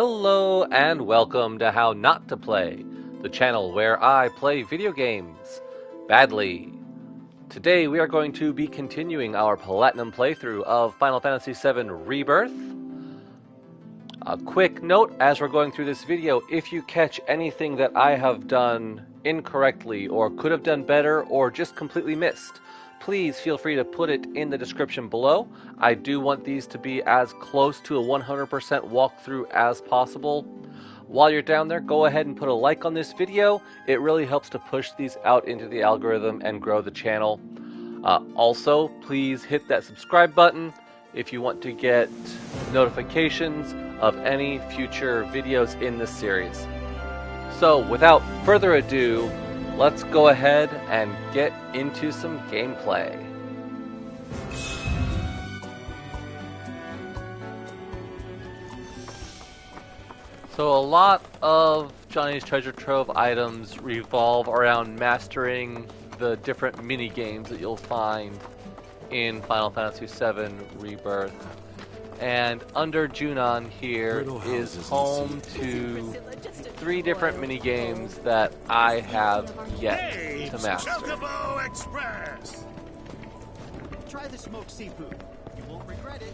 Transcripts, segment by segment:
Hello and welcome to How Not to Play, the channel where I play video games badly. Today we are going to be continuing our Platinum playthrough of Final Fantasy VII Rebirth. A quick note as we're going through this video, if you catch anything that I have done incorrectly or could have done better or just completely missed, please feel free to put it in the description below. I do want these to be as close to a 100% walkthrough as possible. While you're down there, go ahead and put a like on this video. It really helps to push these out into the algorithm and grow the channel. Also, please hit that subscribe button if you want to get notifications of any future videos in this series. So, without further ado, let's go ahead and get into some gameplay. So a lot of Johnny's Treasure Trove items revolve around mastering the different mini-games that you'll find in Final Fantasy VII Rebirth. And Under Junon here is home to 3 different mini-games that I have yet to master. Express. Try the smoked seafood. You won't regret it.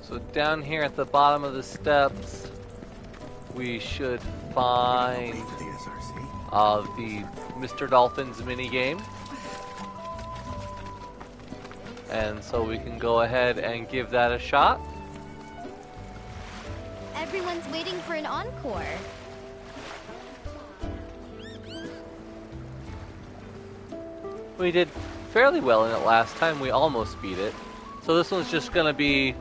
So down here at the bottom of the steps, we should find the Mr. Dolphin's mini-game. And so we can go ahead and give that a shot. Everyone's waiting for an encore. We did fairly well in it last time. We almost beat it. So this one's just going to be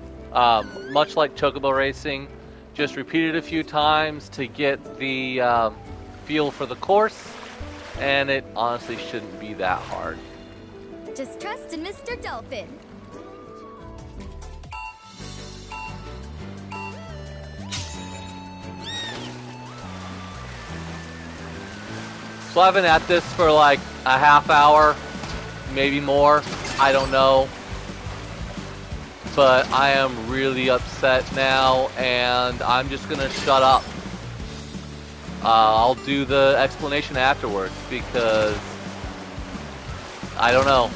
much like Chocobo Racing. Just repeat it a few times to get the feel for the course. And it honestly shouldn't be that hard. Just trust in Mr. Dolphin. So I've been at this for like a half hour, maybe more, I don't know. But I am really upset now, and I'm just gonna shut up. I'll do the explanation afterwards, because I don't know.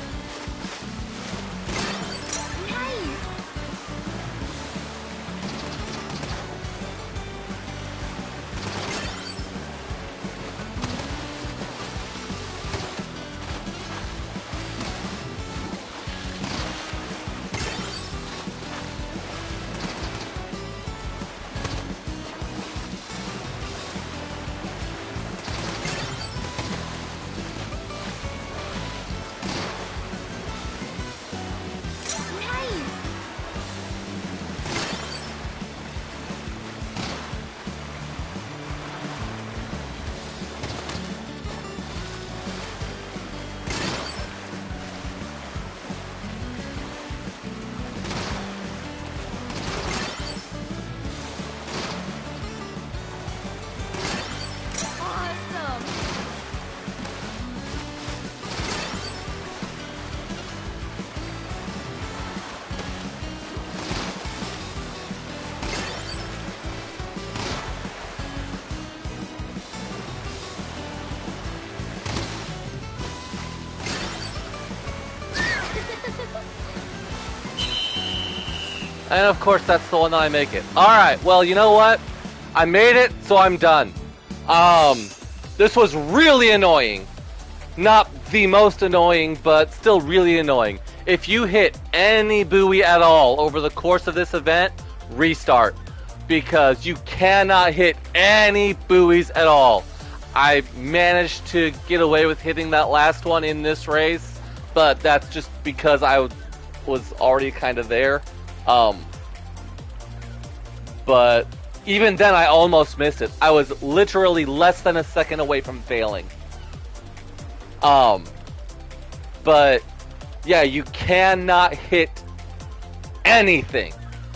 And of course that's the one that I make it. Alright, well, you know what? I made it, so I'm done. This was really annoying. Not the most annoying, but still really annoying. If you hit any buoy at all over the course of this event, restart. Because you cannot hit any buoys at all. I managed to get away with hitting that last one in this race, but that's just because I was already kind of there. But even then I almost missed it. I was literally less than a second away from failing. But yeah, you cannot hit anything.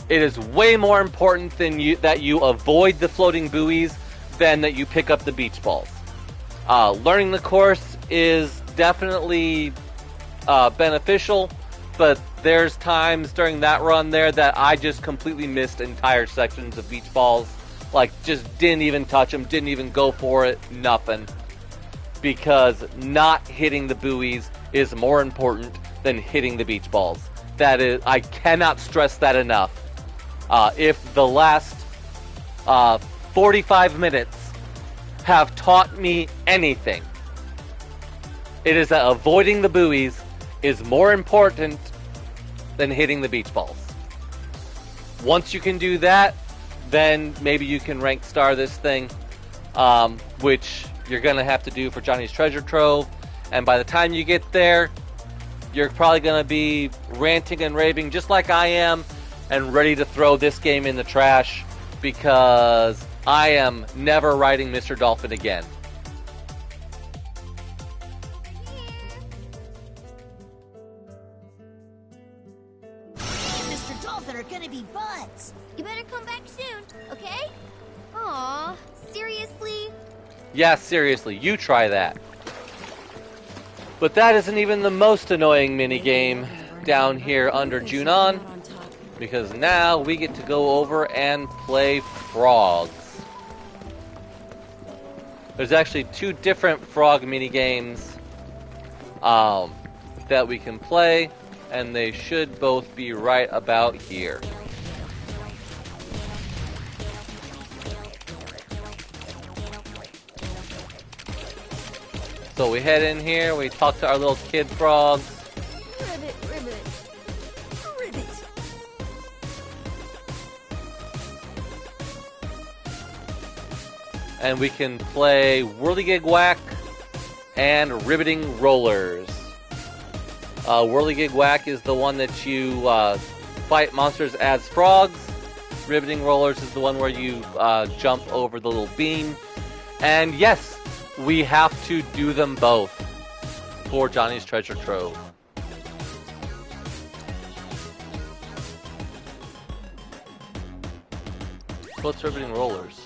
It is way more important that you avoid the floating buoys than that you pick up the beach balls. Learning the course is definitely beneficial. but there's times during that run there that I just completely missed entire sections of beach balls. Like, just didn't even touch them, didn't even go for it, nothing. Because not hitting the buoys is more important than hitting the beach balls. That is, I cannot stress that enough. If the last 45 minutes have taught me anything, it is that avoiding the buoys is more important than hitting the beach balls. Once you can do that, then maybe you can rank star this thing, which you're going to have to do for Johnny's Treasure Trove. And by the time you get there, you're probably going to be ranting and raving just like I am, and ready to throw this game in the trash, because I am never riding Mr. Dolphin again. Mr. Dolphin are gonna be buds. You better come back soon, okay? Aw, seriously? Yeah, seriously, you try that. But that isn't even the most annoying minigame down here under Junon, because now we get to go over and play frogs. There's actually two different frog minigames that we can play, and they should both be right about here. So we head in here, we talk to our little kid frogs. Ribbit, ribbit. Ribbit. And we can play Whirligig Whack and Ribbiting Rollers. Whirligig Whack is the one that you fight monsters as frogs. Ribbiting Rollers is the one where you jump over the little beam. And yes, we have to do them both for Johnny's Treasure Trove. What's Ribbiting Rollers?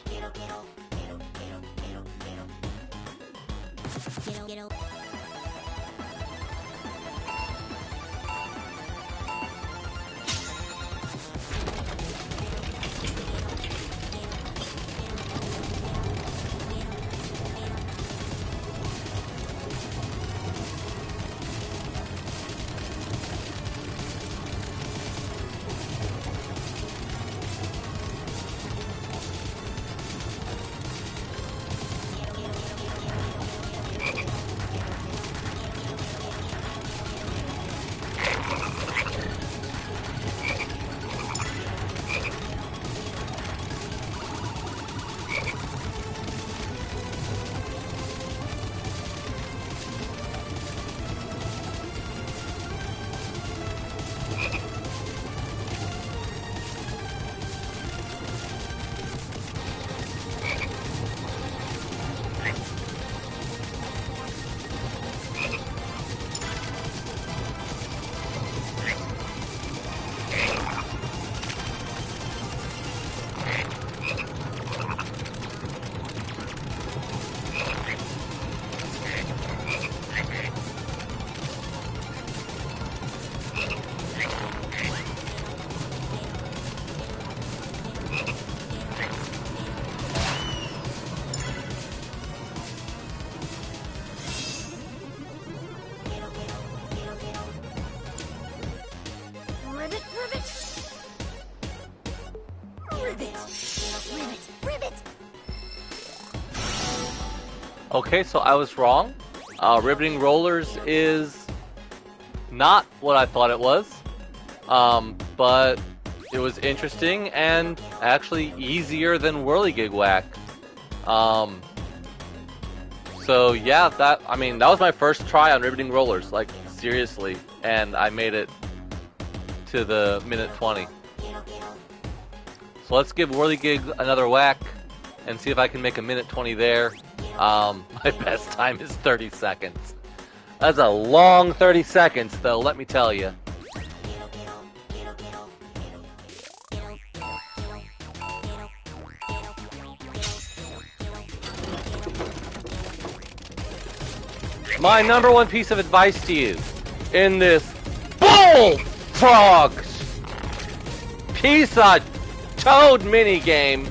Ribbit, ribbit. Ribbit. Ribbit. Ribbit. Okay, so I was wrong. Ribbiting Rollers is not what I thought it was. But it was interesting and actually easier than Whirligig Whack. So yeah, that was my first try on Ribbiting Rollers, like seriously, and I made it to the minute 20. So let's give Whirligig another whack and see if I can make a minute 20 there. My best time is 30 seconds. That's a long 30 seconds though, let me tell you. My number one piece of advice to you in this Bullfrogs! Piece of Toad minigame.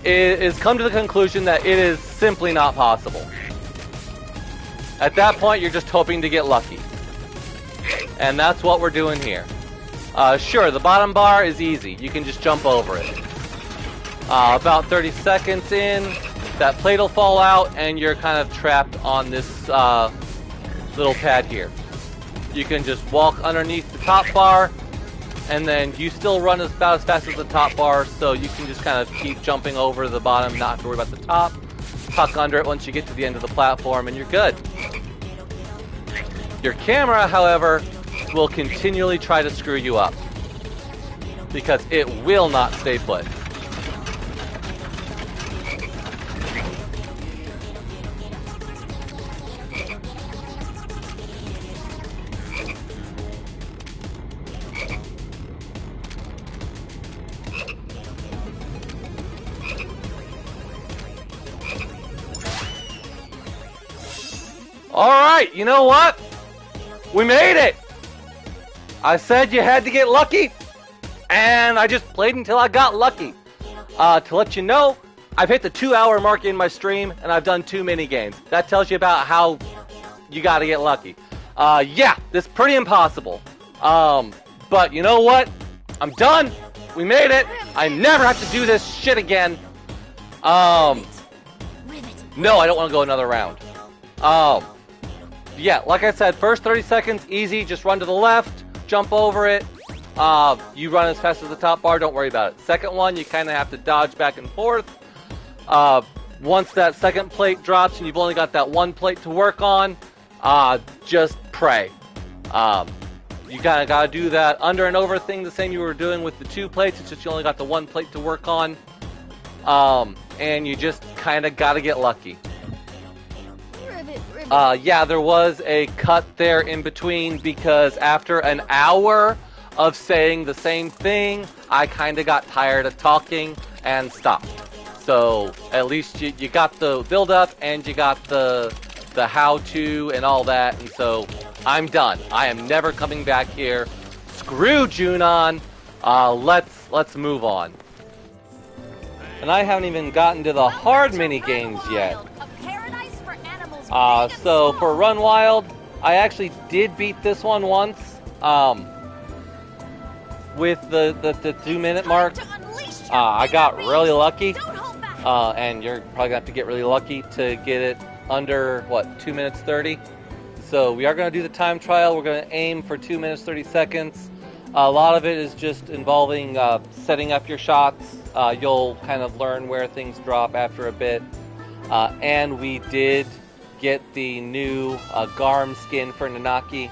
It has come to the conclusion that it is simply not possible. At that point, you're just hoping to get lucky. And that's what we're doing here. Sure, the bottom bar is easy. You can just jump over it. About 30 seconds in, that plate will fall out, and you're kind of trapped on this little pad here. You can just walk underneath the top bar, and then you still run about as fast as the top bar, so you can just kind of keep jumping over the bottom, not have to worry about the top. Tuck under it once you get to the end of the platform, and you're good. Your camera, however, will continually try to screw you up, because it will not stay put. Alright, you know what? We made it! I said you had to get lucky, and I just played until I got lucky. To let you know, I've hit the 2-hour mark in my stream, and I've done 2 mini games. That tells you about how you gotta get lucky. Yeah, this is pretty impossible. But you know what? I'm done. We made it. I never have to do this shit again. No, I don't want to go another round. Yeah, like I said, first 30 seconds, easy. Just run to the left, jump over it. You run as fast as the top bar, don't worry about it. Second one, you kind of have to dodge back and forth. Once that second plate drops and you've only got that one plate to work on, just pray. You kind of got to do that under and over thing the same you were doing with the 2 plates. It's just you only got the 1 plate to work on. And you just kind of got to get lucky. Yeah, there was a cut there in between because after an hour of saying the same thing, I kind of got tired of talking and stopped. So at least you got the build up and you got the how to and all that, and so I'm done. I am never coming back here. Screw Junon. Let's move on. And I haven't even gotten to the hard mini games yet. So for Run Wild, I actually did beat this one once, with the 2-minute mark. I got really lucky, and you're probably gonna have to get really lucky to get it under, what, 2 minutes 30? So we are gonna do the time trial. We're gonna aim for 2 minutes 30 seconds. A lot of it is just involving setting up your shots. You'll kind of learn where things drop after a bit. And we did get the new Garm skin for Nanaki.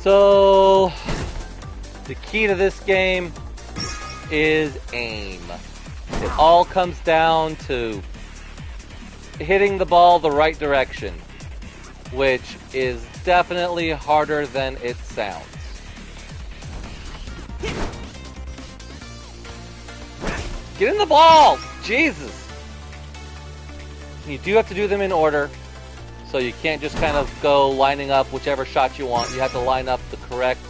So, the key to this game is aim. It all comes down to hitting the ball the right direction, which is definitely harder than it sounds. Get in the ball! Jesus! You do have to do them in order, so you can't just kind of go lining up whichever shot you want. You have to line up the correct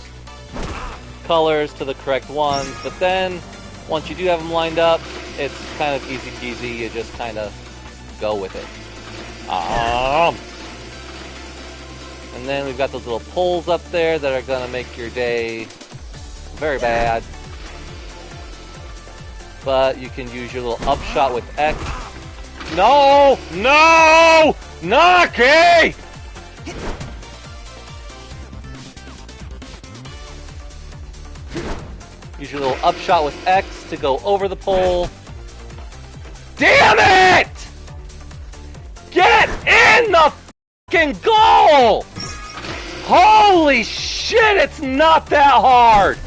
colors to the correct ones, but then once you do have them lined up, it's kind of easy peasy. You just kind of go with it. And then we've got those little poles up there that are going to make your day very bad. But you can use your little upshot with X. No! No! Naki! Use your little upshot with X to go over the pole. Damn it! Get in the fucking goal! Holy shit, it's not that hard!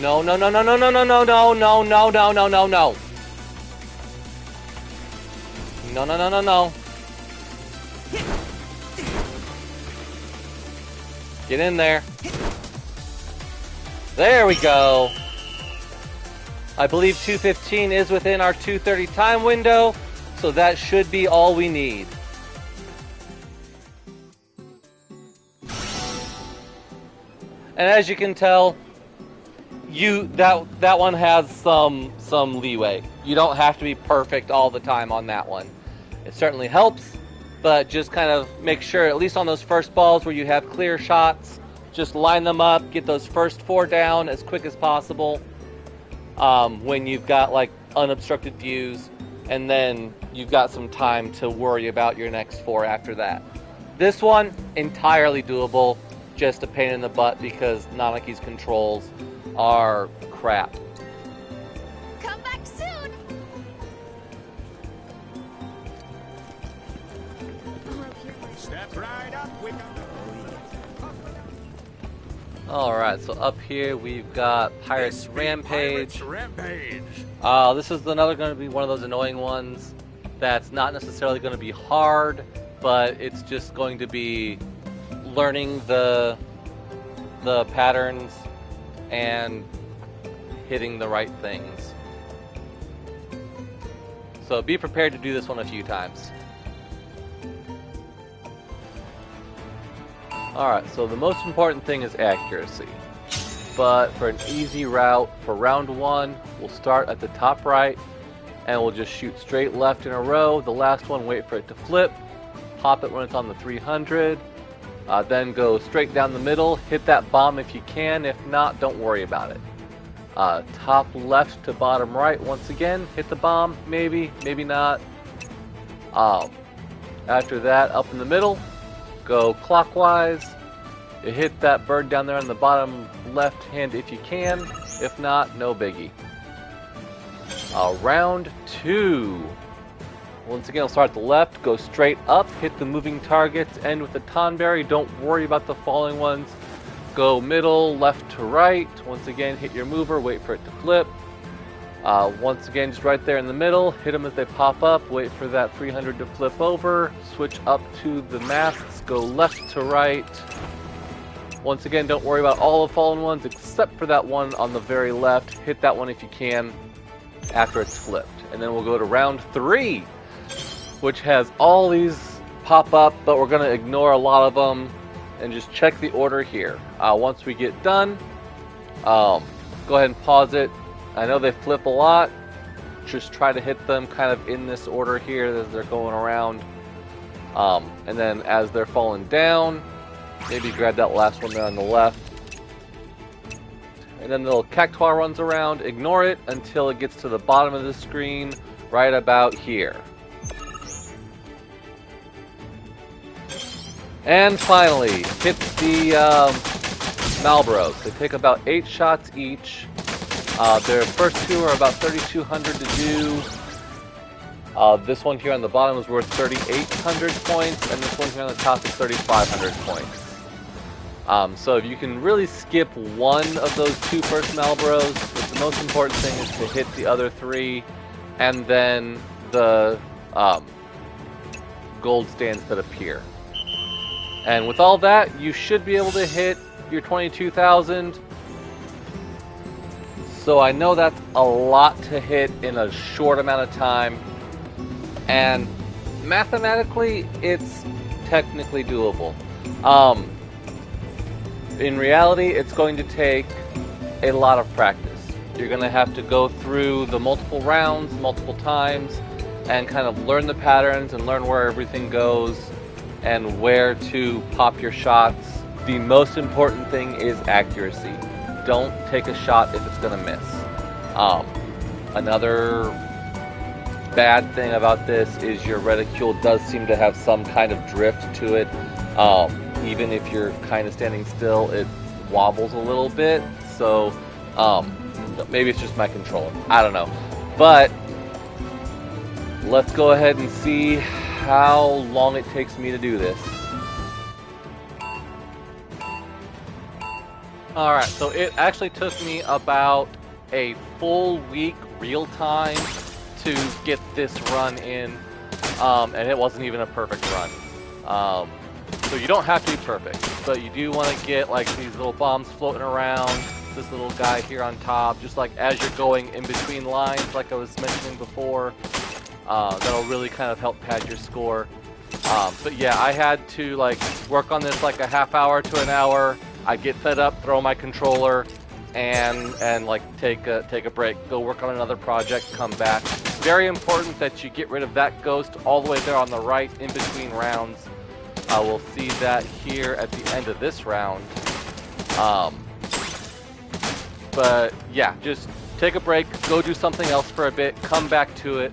No, no, no, no, no, no, no, no, no, no, no, no, no, no, no. No, no, no, no, no. Get in there. There we go. I believe 2:15 is within our 2:30 time window, so that should be all we need. And as you can tell, that one has some leeway. You don't have to be perfect all the time on that one. It certainly helps, but just kind of make sure, at least on those first balls where you have clear shots, just line them up, get those first 4 down as quick as possible when you've got like unobstructed views, and then you've got some time to worry about your next 4 after that. This one, entirely doable, just a pain in the butt because Nanaki's controls are crap. Come back soon. Step right up. Alright, so up here we've got Pirates Rampage. Pirates Rampage. This is another going to be one of those annoying ones that's not necessarily going to be hard, but it's just going to be learning the patterns and hitting the right things. So be prepared to do this one a few times. Alright, so the most important thing is accuracy. But for an easy route, for round 1, we'll start at the top right, and we'll just shoot straight left in a row. The last one, wait for it to flip, pop it when it's on the 300, then go straight down the middle, hit that bomb if you can. If not, don't worry about it. Top left to bottom right, once again, hit the bomb, maybe not. After that, up in the middle, go clockwise. You hit that bird down there on the bottom left hand if you can. If not, no biggie. Round 2. Once again, we'll start at the left, go straight up, hit the moving targets, end with the Tonberry. Don't worry about the falling ones. Go middle, left to right. Once again, hit your mover, wait for it to flip. Once again, just right there in the middle, hit them as they pop up, wait for that 300 to flip over, switch up to the masks, go left to right. Once again, don't worry about all the fallen ones except for that one on the very left. Hit that one if you can after it's flipped. And then we'll go to round 3, which has all these pop up, but we're going to ignore a lot of them and just check the order here. Once we get done, go ahead and pause it. I know they flip a lot. Just try to hit them kind of in this order here as they're going around. And then as they're falling down, maybe grab that last one there on the left. And then the little cactuar runs around. Ignore it until it gets to the bottom of the screen, right about here. And finally, hit the Malboros. They take about 8 shots each. Their first 2 are about 3,200 to do. This one here on the bottom is worth 3,800 points, and this one here on the top is 3,500 points. So if you can really skip one of those 2 first Malboros, the most important thing is to hit the other 3, and then the gold stands that appear. And with all that, you should be able to hit your 22,000. So I know that's a lot to hit in a short amount of time. And mathematically, it's technically doable. In reality, it's going to take a lot of practice. You're going to have to go through the multiple rounds, multiple times, and kind of learn the patterns and learn where everything goes and where to pop your shots. The most important thing is accuracy. Don't take a shot if it's going to miss. Another bad thing about this is your reticule does seem to have some kind of drift to it. Even if you're kind of standing still, it wobbles a little bit. So maybe it's just my controller. I don't know. But let's go ahead and see how long it takes me to do this. Alright, so it actually took me about a full week real time to get this run in, and it wasn't even a perfect run. So you don't have to be perfect, but you do want to get like these little bombs floating around, this little guy here on top, just like as you're going in between lines, like I was mentioning before. That'll really kind of help pad your score. But yeah, I had to like work on this like a half hour to an hour. I'd get fed up, throw my controller, and like take a break, go work on another project, come back. Very important that you get rid of that ghost all the way there on the right in between rounds. We'll see that here at the end of this round. But yeah, just take a break, go do something else for a bit, come back to it.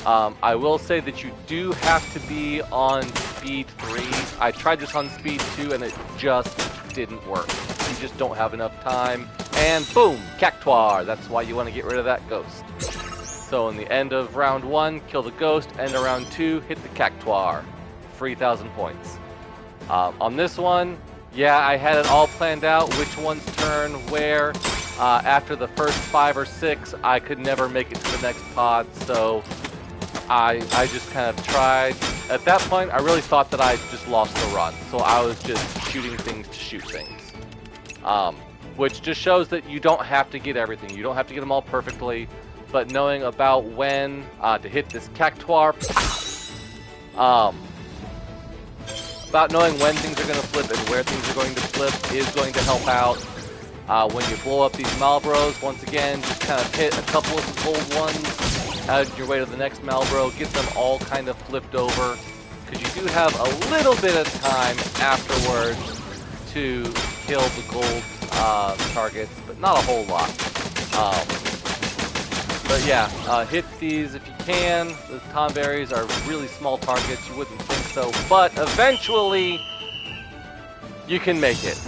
I will say that you do have to be on speed 3. I tried this on speed 2 and it just didn't work. You just don't have enough time. And boom, Cactuar. That's why you want to get rid of that ghost. So in the end of round 1, kill the ghost. End of round 2, hit the Cactuar. 3,000 points. On this one, yeah, I had it all planned out, which one's turn where. After the first 5 or 6, I could never make it to the next pod, so I just kind of tried. At that point, I really thought that I just lost the run, so I was just shooting things to shoot things. Which just shows that you don't have to get everything. You don't have to get them all perfectly, but knowing about when to hit this Cactuar, about knowing when things are going to flip and where things are going to flip is going to help out. When you blow up these Malbros, once again, just kind of hit a couple of the gold ones, out your way to the next Malbro, get them all kind of flipped over, because you do have a little bit of time afterwards to kill the gold targets, but not a whole lot. But yeah, hit these if you can. The Tomberries are really small targets, you wouldn't think so, but eventually you can make it.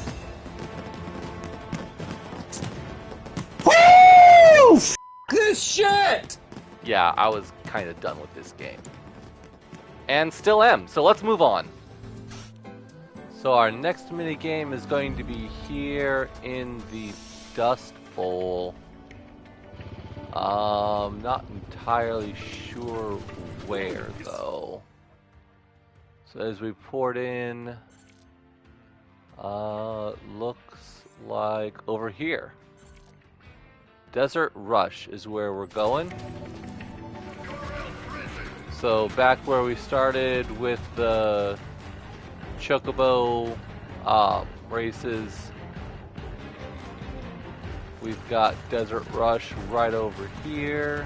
Woo! F this shit! Yeah, I was kind of done with this game. And still am, so let's move on. So our next mini game is going to be here in the Dust Bowl. Not entirely sure where though. So as we port in, looks like over here. Desert Rush is where we're going. So back where we started with the Chocobo races, we've got Desert Rush right over here.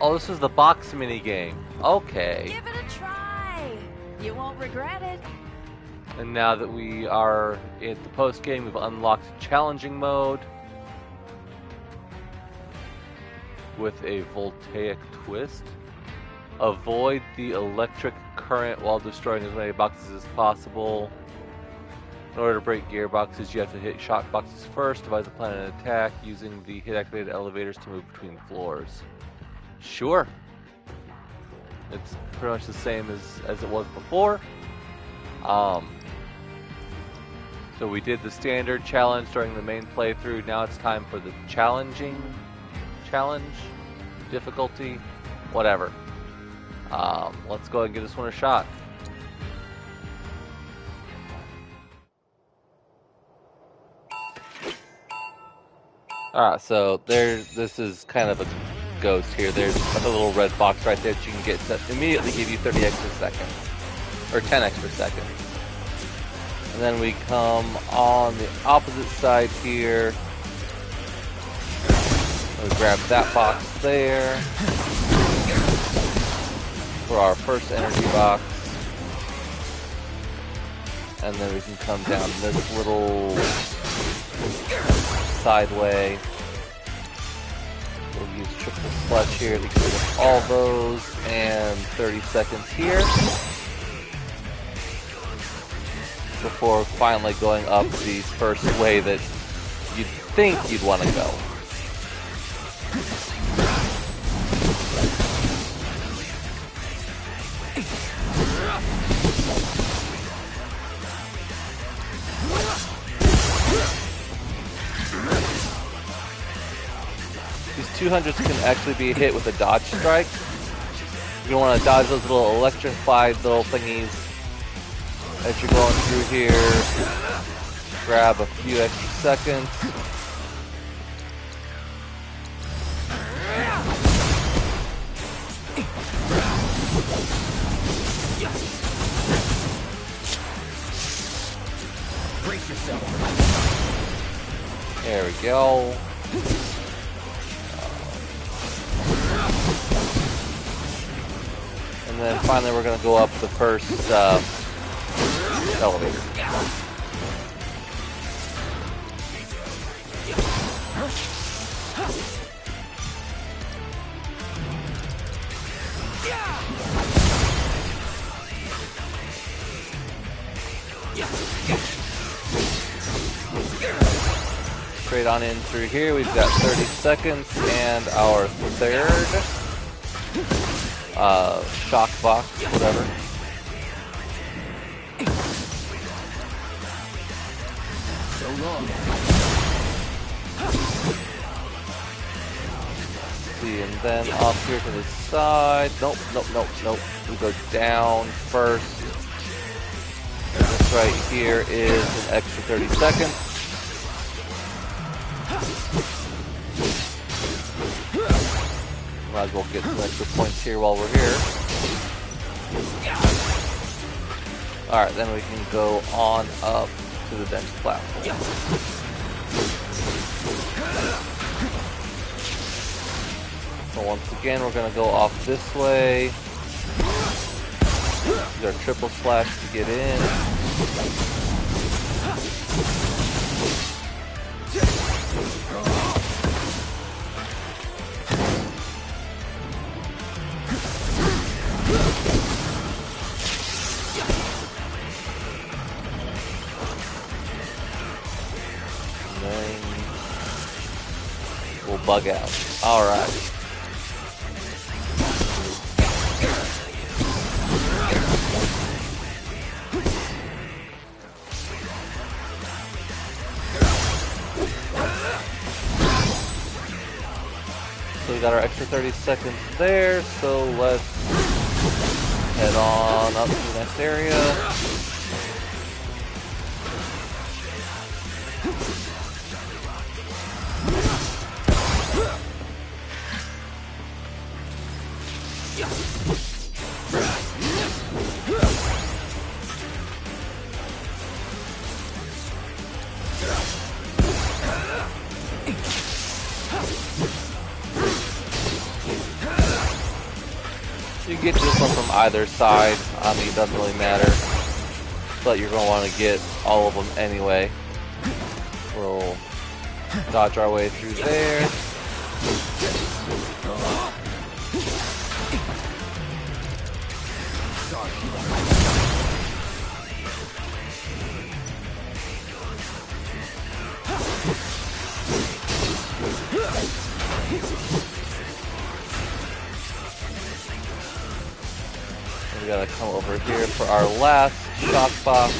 Oh, this is the box mini game. Okay. Give it a try. You won't regret it. And now that we are at the post game, we've unlocked challenging mode with a voltaic twist. Avoid the electric current while destroying as many boxes as possible. In order to break gearboxes, you have to hit shock boxes first. Devise a plan and attack using the hit-activated elevators to move between floors. Sure. It's pretty much the same as it was before. So we did the standard challenge during the main playthrough. Now it's time for the challenge, difficulty, whatever. Let's go ahead and give this one a shot. Alright, so this is kind of a ghost here. There's a little red box right there that you can get to immediately give you 30 extra seconds. Or 10 extra seconds. And then we come on the opposite side here. We grab that box there for our first energy box. And then we can come down this little sideway. We'll use triple clutch here to get rid of all those, and 30 seconds here before finally going up the first way that you'd think you'd want to go. 200s can actually be hit with a dodge strike. You're going to want to dodge those little electrified little thingies as you're going through here. Grab a few extra seconds. Brace yourself. There we go. And then finally we're going to go up the first elevator. Straight on in through here, we've got 30 seconds and our third shock box, whatever. So long. See, and then off here to the side. Nope, nope, nope, nope. We go down first. This right here is an extra 30 seconds. Might as well get some extra points here while we're here. Alright, then we can go on up to the next platform. So once again, we're going to go off this way. Use our triple slash to get in. We'll bug out. Alright. So we got our extra 30 seconds there, so let's head on up to the next area. You can get this one from either side. I mean, it doesn't really matter. But you're going to want to get all of them anyway. We'll dodge our way through there. We gotta come over here for our last shock box.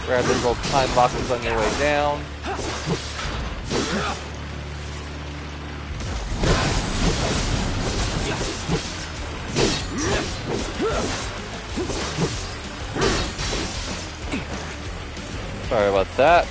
Grab those little time boxes on your way down. Sorry about that.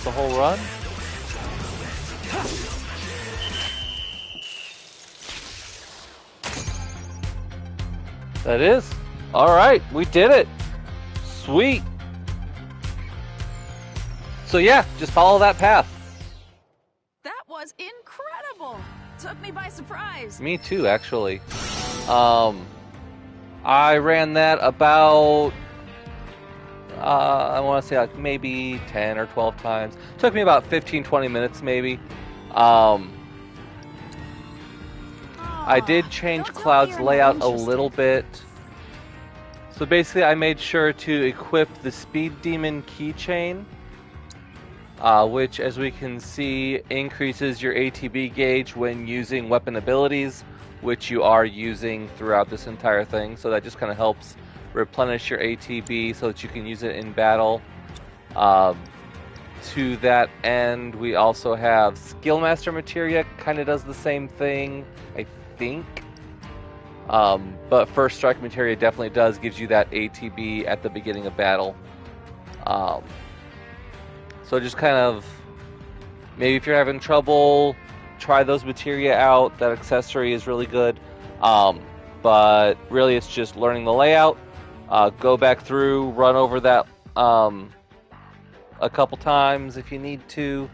that the whole run? That is. Alright, we did it. Sweet. So yeah, just follow that path. That was incredible. Took me by surprise. Me too, actually. I ran that about, I want to say like maybe 10 or 12 times. Took me about 15-20 minutes maybe. I did change Cloud's layout a little bit. So basically I made sure to equip the Speed Demon keychain, which, as we can see, increases your ATB gauge when using weapon abilities, which you are using throughout this entire thing. So that just kind of helps replenish your ATB so that you can use it in battle. To that end, we also have Skillmaster Materia, kind of does the same thing, I think. But First Strike Materia definitely gives you that ATB at the beginning of battle. So just kind of, maybe if you're having trouble, try those materia out. That accessory is really good. But really it's just learning the layout. Go back through, run over that a couple times if you need to.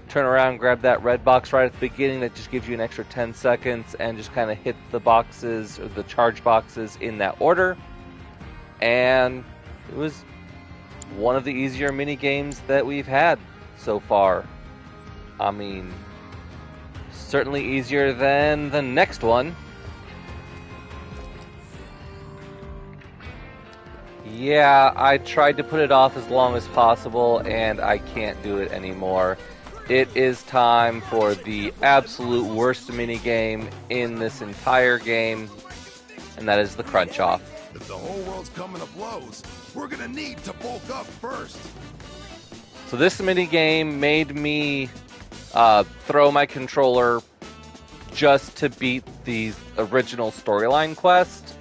Turn around, grab that red box right at the beginning that just gives you an extra 10 seconds, and just kind of hit the boxes, or the charge boxes, in that order. And it was one of the easier mini games that we've had so far. I mean, certainly easier than the next one. Yeah, I tried to put it off as long as possible, and I can't do it anymore. It is time for the absolute worst minigame in this entire game, and that is the crunch off. If the whole world's coming to blows, we're gonna need to bulk up first. So this minigame made me throw my controller just to beat the original storyline quest,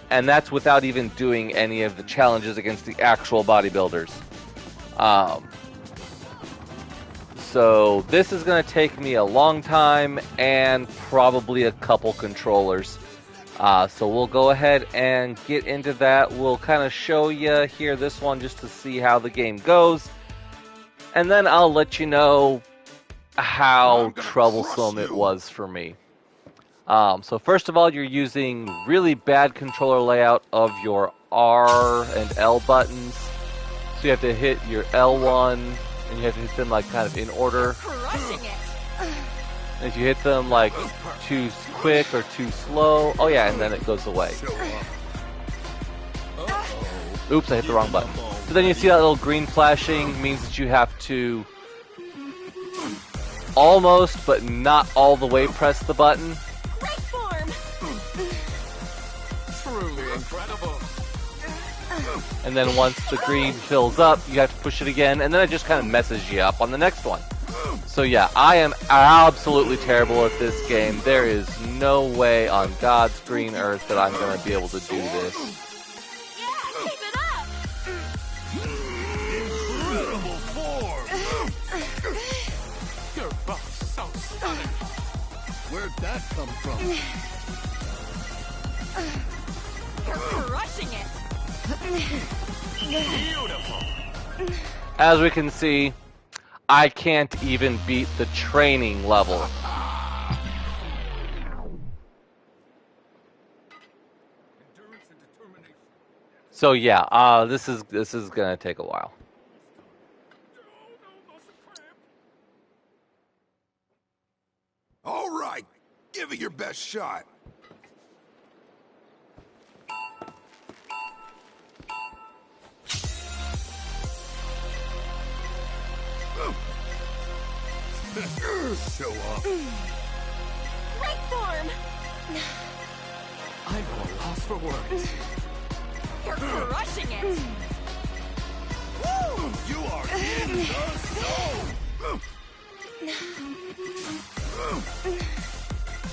and that's without even doing any of the challenges against the actual bodybuilders. So this is going to take me a long time and probably a couple controllers. So we'll go ahead and get into that. We'll kind of show you here this one just to see how the game goes. And then I'll let you know how troublesome it was for me. So first of all, you're using really bad controller layout of your R and L buttons. So you have to hit your L1, and you have to hit them like kind of in order. Crushing it. And if you hit them like too quick or too slow, oh yeah, and then it goes away. Oops, I hit the wrong button. So then you see that little green flashing, means that you have to almost, but not all the way, press the button. Great form. Truly incredible. And then once the green fills up, you have to push it again, and then it just kind of messes you up on the next one. So yeah, I am absolutely terrible at this game. There is no way on God's green earth that I'm going to be able to do this. Yeah, keep it up. Incredible form. Your buff's so stunning. Where'd that come from? You're crushing it. Beautiful. As we can see, I can't even beat the training level. So yeah, this is gonna take a while. All right, give it your best shot. Show up. Great form. I'm at a loss for words. You're crushing it. Woo! You are in the zone.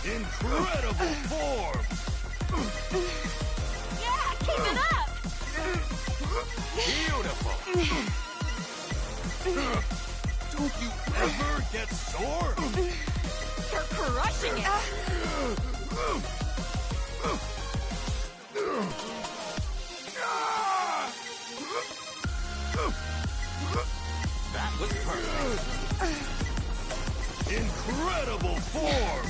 Incredible form. Yeah, keep it up. Beautiful. Don't you ever get sore? You're crushing it. That was perfect. Incredible form!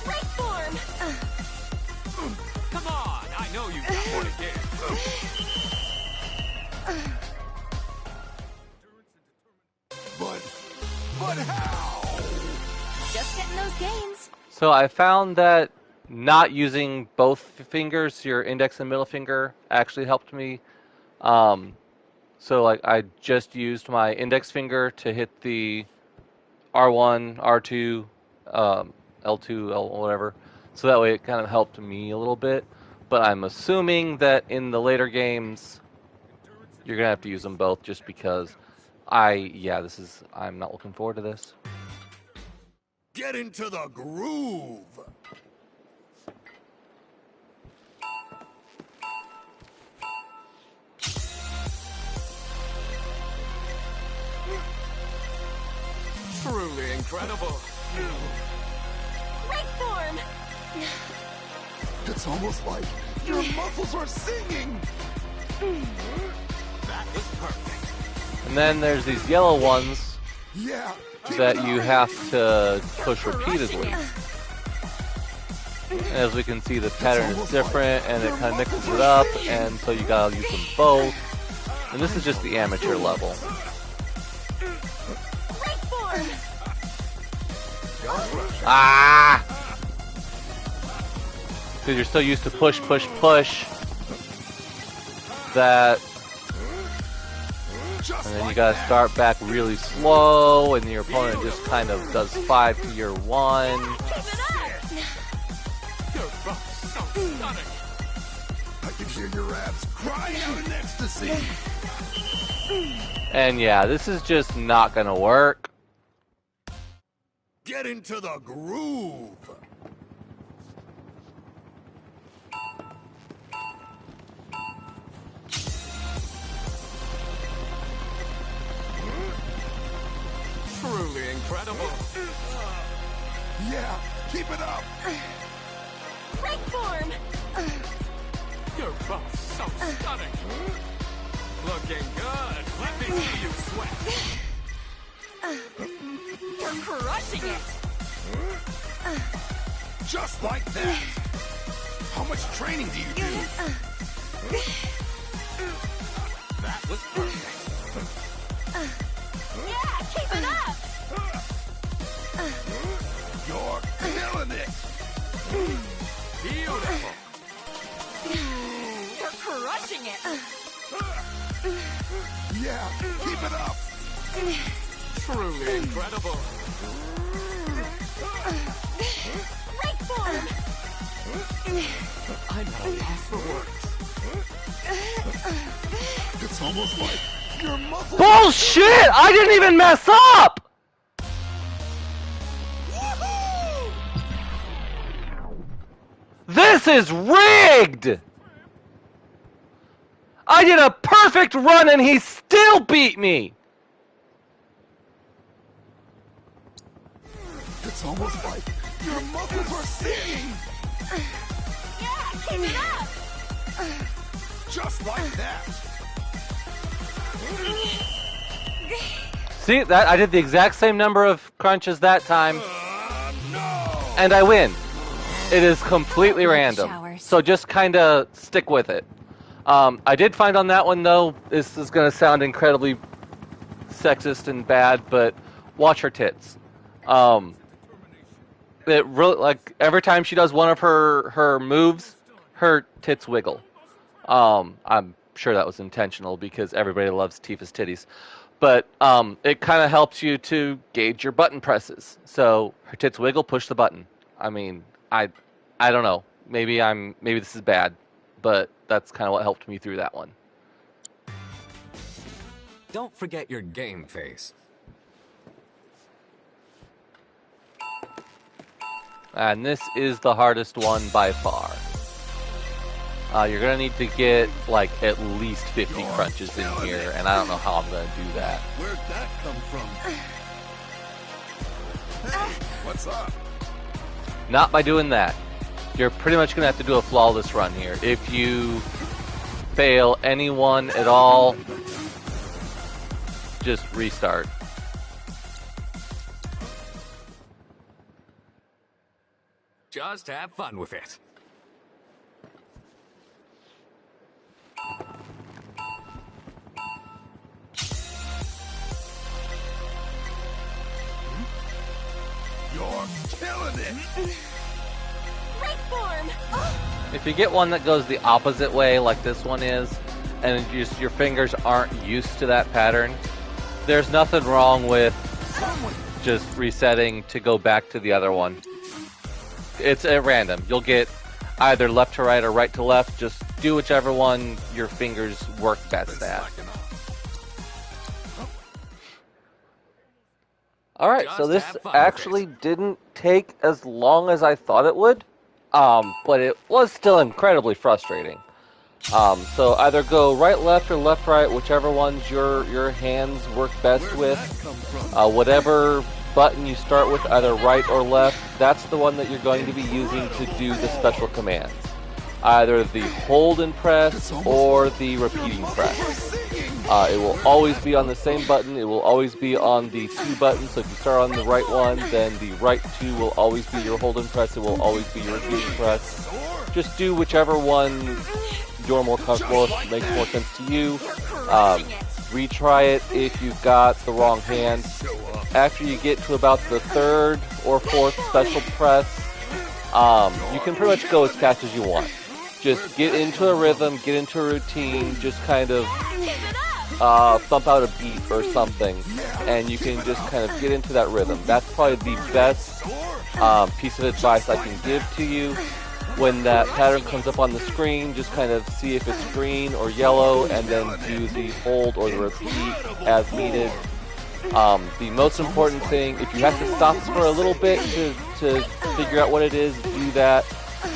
Great form. Come on, I know you've got more to give. But how? Just getting those gains. So I found that not using both fingers, your index and middle finger, actually helped me. So like I just used my index finger to hit the R1, R2, L2, L whatever. So that way it kind of helped me a little bit. But I'm assuming that in the later games, you're gonna have to use them both just because I'm not looking forward to this. Get into the groove! Truly incredible. Great form. It's almost like your muscles are singing! That was perfect. And then there's these yellow ones Yeah! keep that it you up. have to push repeatedly. And as we can see, the pattern is different, and it kind of mixes it up, and so you gotta use them both. And this is just the amateur level. Great form. Ah! Because you're so used to push, push, push that, Just and then you like gotta that. start back really slow, and your opponent just kind of does 5 to your 1. Keep it up. You're both so stunning. I can hear your abs crying out in ecstasy! And yeah, this is just not gonna work. Get into the groove! Truly incredible. Yeah! Keep it up! Great form. You're both so stunning. Looking good. Let me see you sweat. You're crushing it. Just like that! How much training do you do? That was perfect. Yeah, keep it up. You're killing it! Beautiful. You're crushing it. Yeah! Keep it up! Truly incredible. Great form. I'm at a loss for words. It's almost like your muscles... Bullshit! I didn't even mess up! This is rigged! I did a perfect run and he still beat me! It's almost like your muscles are singing! Yeah, keep it up. Just like that! See, that I did the exact same number of crunches that time, No! and I win. It is completely I love random. showers. So just kind of stick with it. I did find on that one, though, this is going to sound incredibly sexist and bad, but watch her tits. It really, like, every time she does one of her moves, her tits wiggle. I'm sure that was intentional because everybody loves Tifa's titties. But it kind of helps you to gauge your button presses. So her tits wiggle, push the button. I mean, I don't know. Maybe this is bad, but that's kind of what helped me through that one. Don't forget your game face. And this is the hardest one by far. You're gonna need to get like at least 50 crunches in here, and I don't know how I'm gonna do that. Where'd that come from? Hey, what's up? Not by doing that. You're pretty much gonna have to do a flawless run here. If you fail any one at all, just restart. Just have fun with it. You're killing it! Great form! If you get one that goes the opposite way, like this one is, and just your fingers aren't used to that pattern, there's nothing wrong with just resetting to go back to the other one. It's at random. You'll get either left to right or right to left. Just do whichever one your fingers work best at. Alright, so this actually didn't take as long as I thought it would, but it was still incredibly frustrating. So either go right, left, or left, right, whichever ones your hands work best with. Whatever button you start with, either right or left, that's the one that you're going to be using to do the special commands. Either the hold and press or the repeating press. It will always be on the same button. It will always be on the 2 buttons. So if you start on the right one, then the right 2 will always be your hold and press. It will always be your repeating press. Just do whichever one you're more comfortable with, makes more sense to you. Retry it if you've got the wrong hand. After you get to about the 3rd or 4th special press, you can pretty much go as fast as you want. Just get into a rhythm, get into a routine, just kind of thump out a beat or something, and you can just kind of get into that rhythm. That's probably the best piece of advice I can give to you. When that pattern comes up on the screen, just kind of see if it's green or yellow, and then do the hold or the repeat as needed. The most important thing, if you have to stop for a little bit to figure out what it is, do that.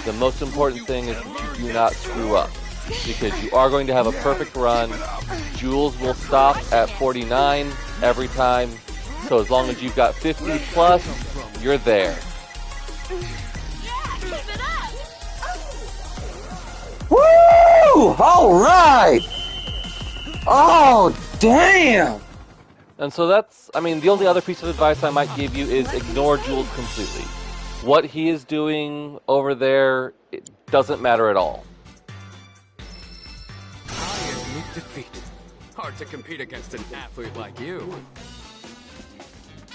The most important thing is that you do not screw up, because you are going to have a perfect run. Jules will stop at 49 every time, so as long as you've got 50 plus, you're there. Woo! Alright! Oh, damn! And so that's, I mean, the only other piece of advice I might give you is ignore Jules completely. What he is doing over there, it doesn't matter at all. I admit defeat. Hard to compete against an athlete like you.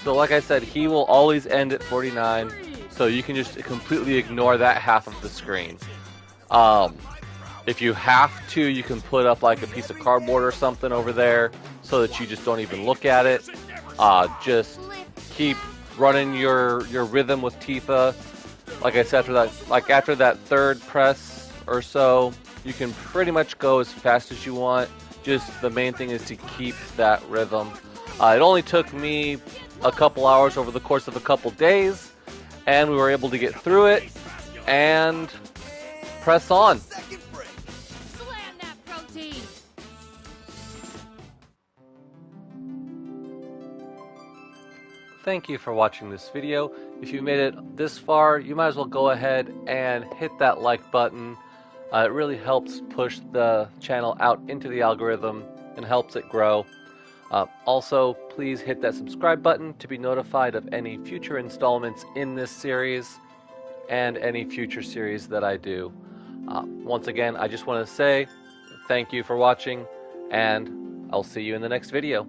So like I said, he will always end at 49, so you can just completely ignore that half of the screen. If you have to, you can put up like a piece of cardboard or something over there so that you just don't even look at it. Just keep running your rhythm with Tifa. Like I said, after that 3rd press or so, you can pretty much go as fast as you want. Just the main thing is to keep that rhythm. It only took me a couple hours over the course of a couple days, and we were able to get through it and press on. Slam that protein! Thank you for watching this video. If you made it this far, you might as well go ahead and hit that like button. It really helps push the channel out into the algorithm and helps it grow. Also, please hit that subscribe button to be notified of any future installments in this series and any future series that I do. Once again, I just want to say thank you for watching, and I'll see you in the next video.